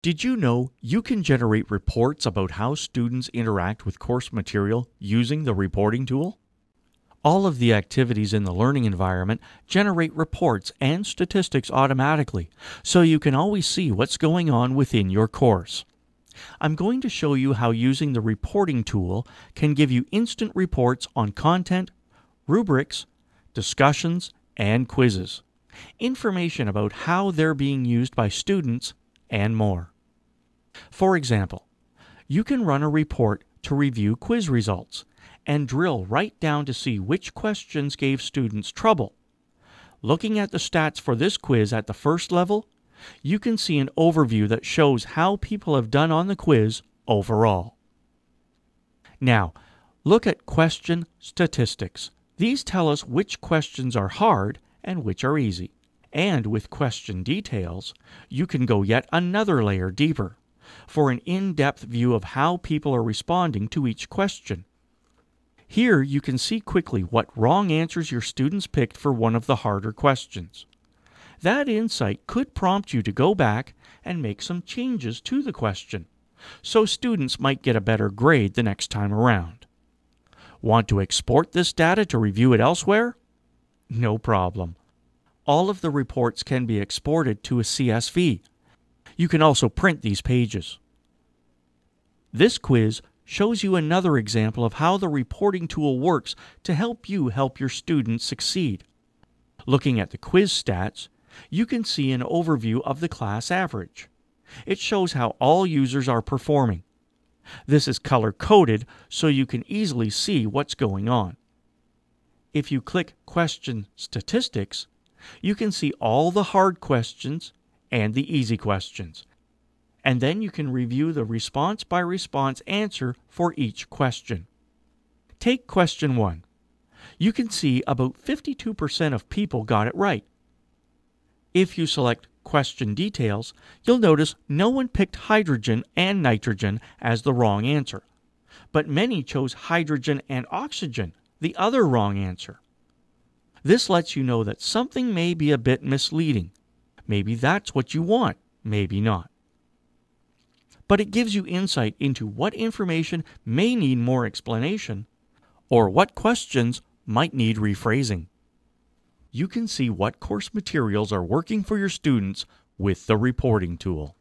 Did you know you can generate reports about how students interact with course material using the reporting tool? All of the activities in the learning environment generate reports and statistics automatically, so you can always see what's going on within your course. I'm going to show you how using the reporting tool can give you instant reports on content, rubrics, discussions, and quizzes, information about how they're being used by students, and more. For example, you can run a report to review quiz results and drill right down to see which questions gave students trouble. Looking at the stats for this quiz at the first level, you can see an overview that shows how people have done on the quiz overall. Now, look at question statistics. These tell us which questions are hard and which are easy. And with question details, you can go yet another layer deeper for an in-depth view of how people are responding to each question. Here you can see quickly what wrong answers your students picked for one of the harder questions. That insight could prompt you to go back and make some changes to the question, so students might get a better grade the next time around. Want to export this data to review it elsewhere? No problem. All of the reports can be exported to a CSV. You can also print these pages. This quiz shows you another example of how the reporting tool works to help you help your students succeed. Looking at the quiz stats, you can see an overview of the class average. It shows how all users are performing. This is color-coded so you can easily see what's going on. If you click Question Statistics, you can see all the hard questions and the easy questions. And then you can review the response-by-response answer for each question. Take question 1. You can see about 52% of people got it right. If you select Question Details, you'll notice no one picked hydrogen and nitrogen as the wrong answer, but many chose hydrogen and oxygen, the other wrong answer. This lets you know that something may be a bit misleading. Maybe that's what you want, maybe not. But it gives you insight into what information may need more explanation, or what questions might need rephrasing. You can see what course materials are working for your students with the reporting tool.